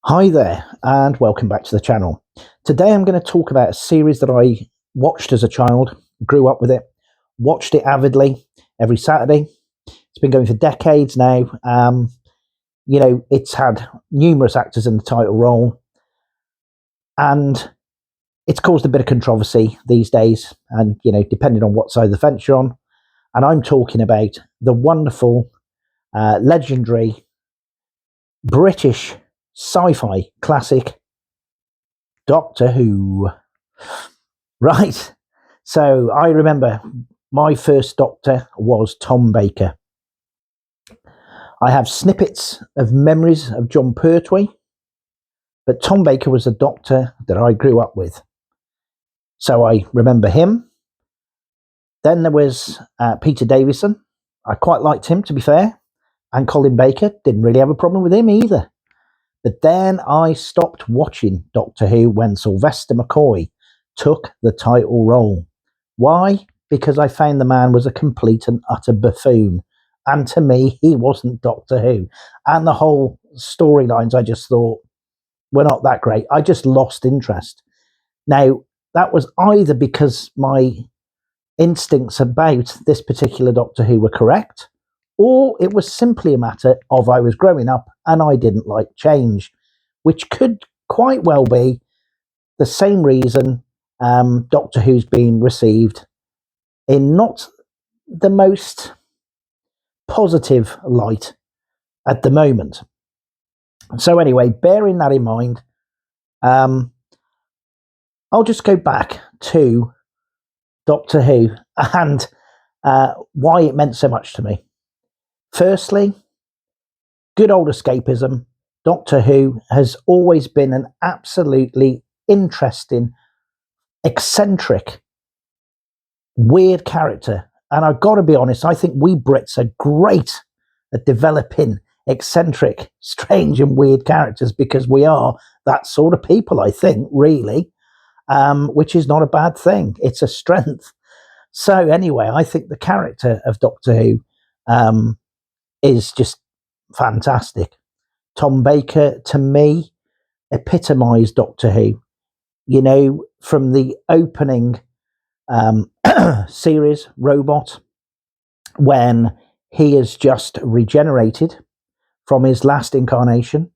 Hi there, and welcome back to the channel. Today I'm going to talk about a series that I watched as a child, grew up with it, watched it avidly every Saturday. It's been going for decades now. It's had numerous actors in the title role, and it's caused a bit of controversy these days, and, depending on what side of the fence you're on. And I'm talking about the wonderful, legendary British sci-fi classic Doctor Who. Right. So I remember my first Doctor was Tom Baker. I have snippets of memories of John Pertwee, but Tom Baker was the Doctor that I grew up with. So I remember him. Then there was Peter Davison. I quite liked him, to be fair. And Colin Baker, didn't really have a problem with him either. But then I stopped watching Doctor Who when Sylvester McCoy took the title role. Why? Because I found the man was a complete and utter buffoon. And to me, he wasn't Doctor Who. And the whole storylines, I just thought, were not that great. I just lost interest. Now, that was either because my instincts about this particular Doctor Who were correct, or it was simply a matter of I was growing up and I didn't like change, which could quite well be the same reason Doctor Who's been received in not the most positive light at the moment. So anyway, bearing that in mind, I'll just go back to Doctor Who and why it meant so much to me. Firstly, good old escapism. Doctor Who has always been an absolutely interesting, eccentric, weird character. And I've got to be honest, I think we Brits are great at developing eccentric, strange and weird characters because we are that sort of people, I think, really, which is not a bad thing. It's a strength. So anyway, I think the character of Doctor Who is just fantastic. Tom Baker, to me, epitomised Doctor Who. You know, from the opening series, Robot, when he is just regenerated from his last incarnation.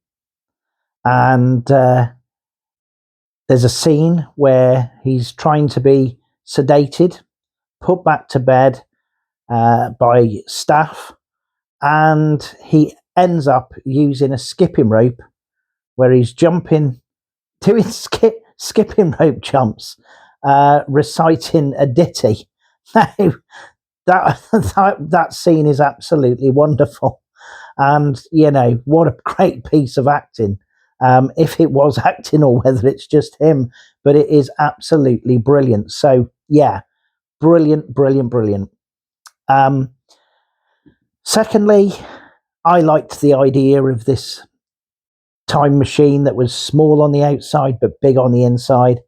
And there's a scene where he's trying to be sedated, put back to bed by staff, and he ends up using a skipping rope where he's jumping, doing skipping rope jumps, reciting a ditty. Now, that scene is absolutely wonderful. And, what a great piece of acting. If it was acting or whether it's just him, but it is absolutely brilliant. So, yeah, brilliant, brilliant, brilliant. Secondly, I liked the idea of this time machine that was small on the outside but big on the inside.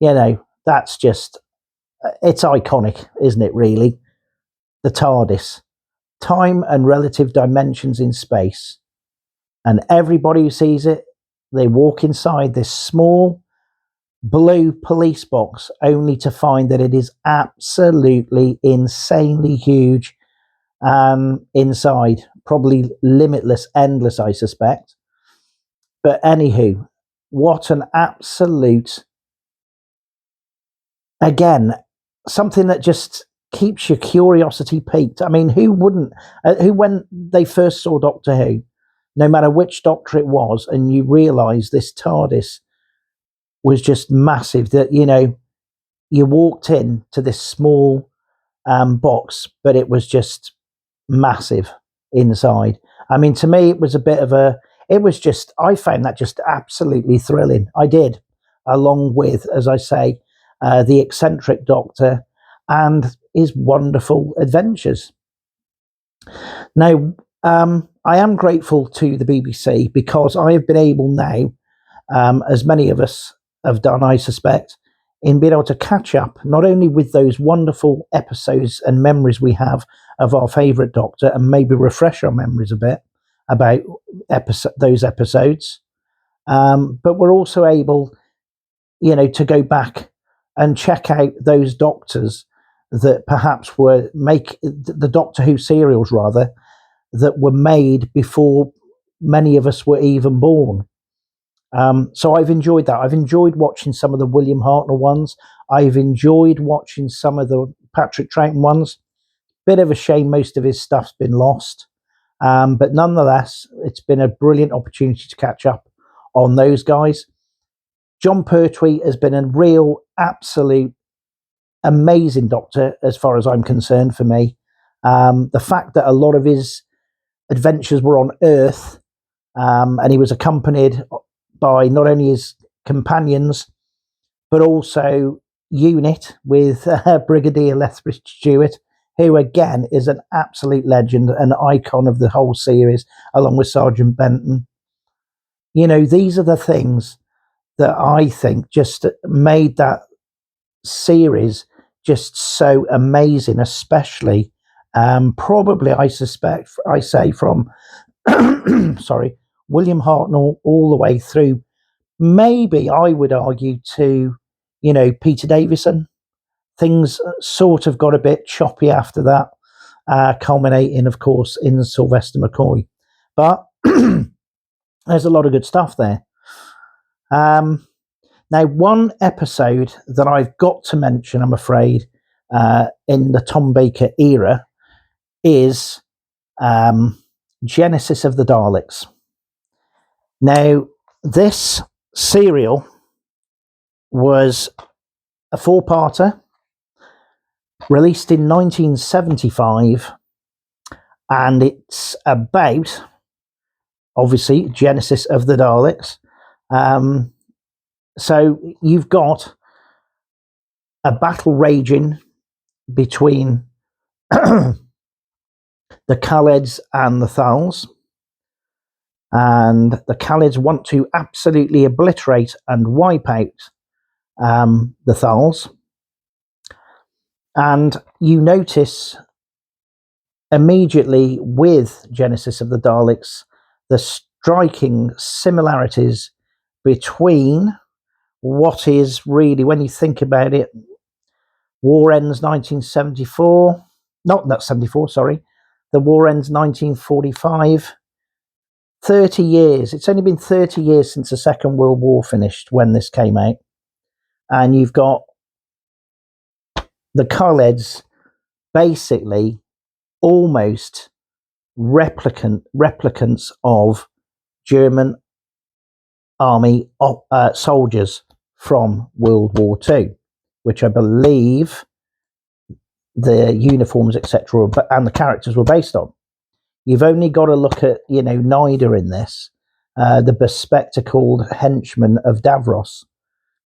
That's just, it's iconic, isn't it, really? The TARDIS, time and relative dimensions in space. And everybody who sees it, they walk inside this small blue police box only to find that it is absolutely insanely huge inside, probably limitless, endless, I suspect. But anywho, what an absolute, again, something that just keeps your curiosity piqued. I mean, who wouldn't, when they first saw Doctor Who, no matter which Doctor it was, and you realise this TARDIS was just massive, that, you walked in to this small box, but it was just massive inside. I mean, to me, it was a bit of I found that just absolutely thrilling. I did, along with, as I say, the eccentric Doctor and his wonderful adventures. Now, I am grateful to the BBC because I have been able now, as many of us have done, I suspect, in being able to catch up not only with those wonderful episodes and memories we have of our favourite Doctor and maybe refresh our memories a bit about those episodes, but we're also able, to go back and check out those doctors that perhaps were the Doctor Who serials rather, that were made before many of us were even born. So I've enjoyed that. I've enjoyed watching some of the William Hartnell ones. I've enjoyed watching some of the Patrick Troughton ones. Bit of a shame most of his stuff's been lost. But nonetheless, it's been a brilliant opportunity to catch up on those guys. John Pertwee has been a real, absolute, amazing Doctor as far as I'm concerned for me. The fact that a lot of his adventures were on Earth, and he was accompanied by not only his companions, but also UNIT with Brigadier Lethbridge Stewart, who again is an absolute legend, an icon of the whole series, along with Sergeant Benton. These are the things that I think just made that series just so amazing, especially probably I say from sorry, William Hartnell all the way through, maybe I would argue to Peter Davison. Things sort of got a bit choppy after that, culminating of course in Sylvester McCoy, but there's a lot of good stuff there. Now, one episode that I've got to mention, I'm afraid, in the Tombaker era is Genesis of the Daleks. Now, this serial was a 4-parter released in 1975, and it's about, obviously, Genesis of the Daleks. So you've got a battle raging between the Khalids and the Thals, and the Khalids want to absolutely obliterate and wipe out the Thals. And you notice immediately with Genesis of the Daleks the striking similarities between what is really, when you think about it, war ends 1974, not 74, sorry, the war ends 1945, 30 years, it's only been 30 years since the Second World War finished when this came out, and you've got the Khalids basically almost replicants of German army soldiers from World War II, which I believe the uniforms, etc., and the characters were based on. You've only got to look at, Nida in this, the bespectacled henchman of Davros,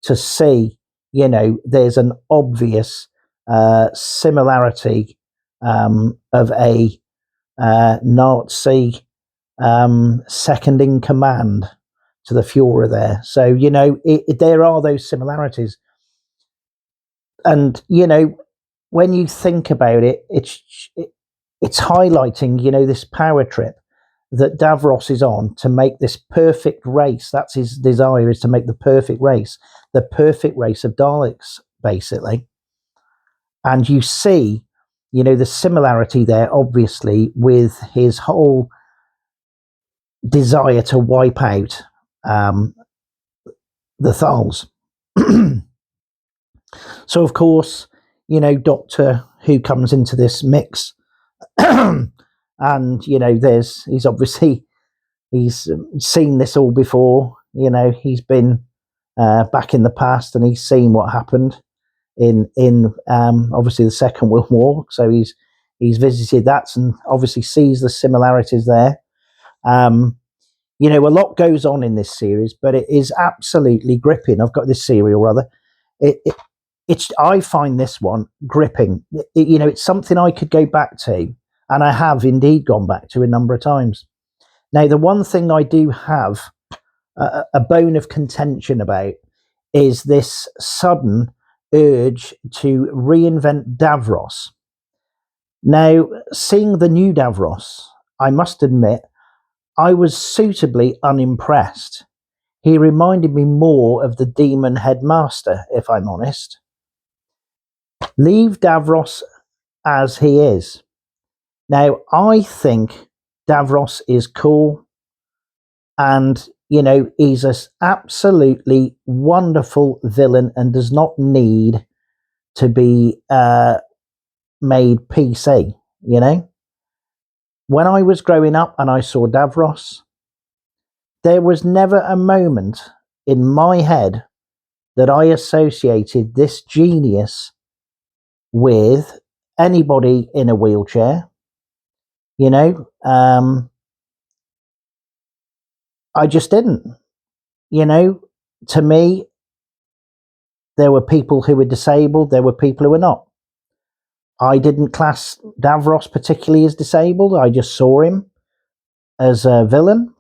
to see, there's an obvious similarity of a Nazi second in command to the Führer there. So, there are those similarities. And, when you think about it, it's highlighting, this power trip that Davros is on to make this perfect race. That's his desire, is to make the perfect race of Daleks, basically. And you see, the similarity there, obviously, with his whole desire to wipe out the Thals. So, of course, Doctor Who comes into this mix. And, he's obviously, he's seen this all before. He's been back in the past, and he's seen what happened in obviously the Second World War. So he's visited that and obviously sees the similarities there. A lot goes on in this series, but it is absolutely gripping. I've got this serial rather. I find this one gripping. It's something I could go back to, and I have indeed gone back to a number of times. Now, the one thing I do have a bone of contention about is this sudden urge to reinvent Davros. Now, seeing the new Davros, I must admit, I was suitably unimpressed. he reminded me more of the demon headmaster, if I'm honest. Leave Davros as he is. Now, I think Davros is cool, and, you know, he's an absolutely wonderful villain and does not need to be made PC, you know? When I was growing up and I saw Davros, there was never a moment in my head that I associated this genius with anybody in a wheelchair, you know? I just didn't, you know? To me, there were people who were disabled, there were people who were not. I didn't class Davros particularly as disabled. I just saw him as a villain,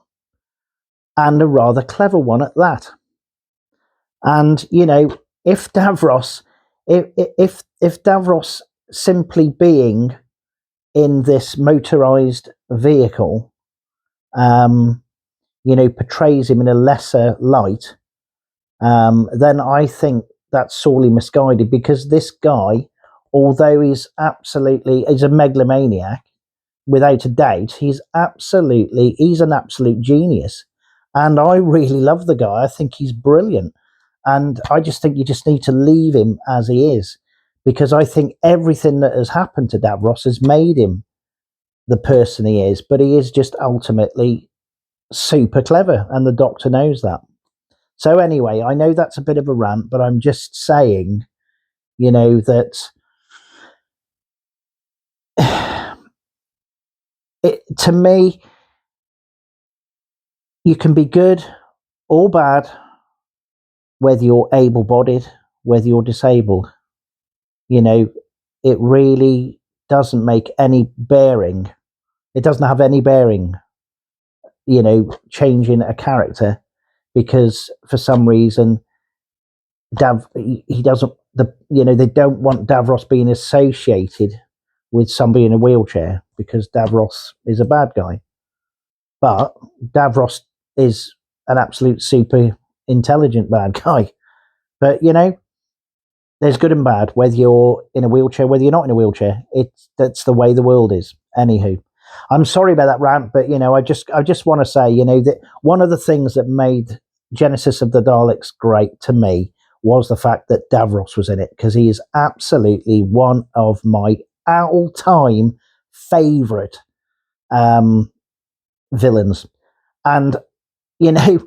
and a rather clever one at that. And, you know, if Davros, if Davros simply being in this motorized vehicle, you know, portrays him in a lesser light, then I think that's sorely misguided, because this guy, although he's a megalomaniac, without a doubt, he's an absolute genius. And I really love the guy. I think he's brilliant. And I just think you just need to leave him as he is, because I think everything that has happened to Davros has made him the person he is. But he is just ultimately super clever, and the Doctor knows that. So anyway, I know that's a bit of a rant, but I'm just saying, you know, that to me, you can be good or bad, whether you're able-bodied, whether you're disabled. You know, it really doesn't make any bearing. It doesn't have any bearing, you know, changing a character, because for some reason, he doesn't, you know, they don't want Davros being associated with somebody in a wheelchair, because Davros is a bad guy. But Davros is an absolute super intelligent bad guy. But, you know, there's good and bad, whether you're in a wheelchair, whether you're not in a wheelchair. That's the way the world is. Anywho, I'm sorry about that rant, but, you know, I just want to say, you know, that one of the things that made Genesis of the Daleks great to me was the fact that Davros was in it, because he is absolutely one of my all-time favourite villains. And, you know,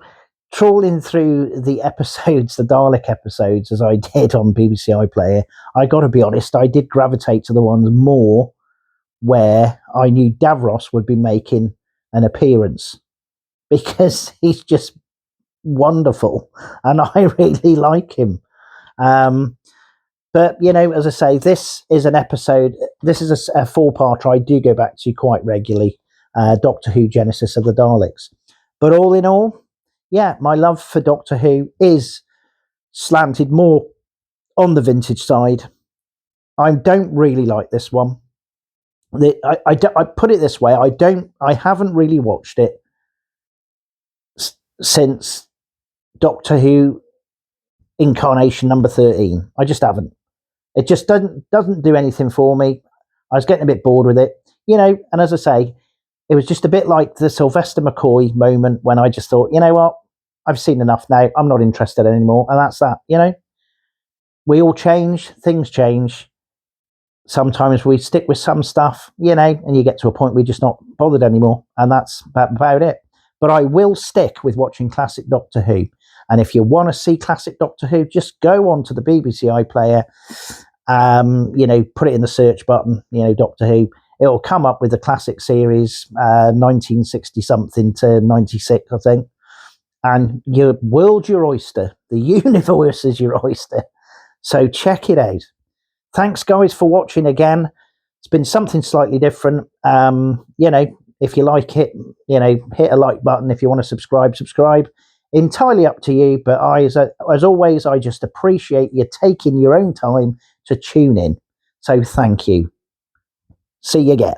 trawling through the episodes, the Dalek episodes, as I did on BBC iPlayer, I got to be honest, I did gravitate to the ones more where I knew Davros would be making an appearance, because he's just wonderful and I really like him. But, you know, as I say, this is an episode, this is a four-parter I do go back to quite regularly, Doctor Who Genesis of the Daleks. But all in all, yeah, my love for Doctor Who is slanted more on the vintage side. I don't really like this one. I put it this way, I haven't really watched it since Doctor Who Incarnation number 13. I just haven't. It just doesn't do anything for me. I was getting a bit bored with it, you know, and as I say, it was just a bit like the Sylvester McCoy moment when I just thought, you know what, I've seen enough now, I'm not interested anymore, and that's that, you know. We all change, things change. Sometimes we stick with some stuff, you know, and you get to a point where you're just not bothered anymore, and that's about it. But I will stick with watching classic Doctor Who. And if you want to see classic Doctor Who, just go on to the BBC iPlayer, you know, put it in the search button, you know, Doctor Who. It'll come up with the classic series, 1960-something to 96, I think. And your world's your oyster. The universe is your oyster. So check it out. Thanks, guys, for watching again. It's been something slightly different. You know, if you like it, you know, hit a like button. If you want to subscribe. Entirely up to you. But as always, I just appreciate you taking your own time to tune in. So thank you. See you again.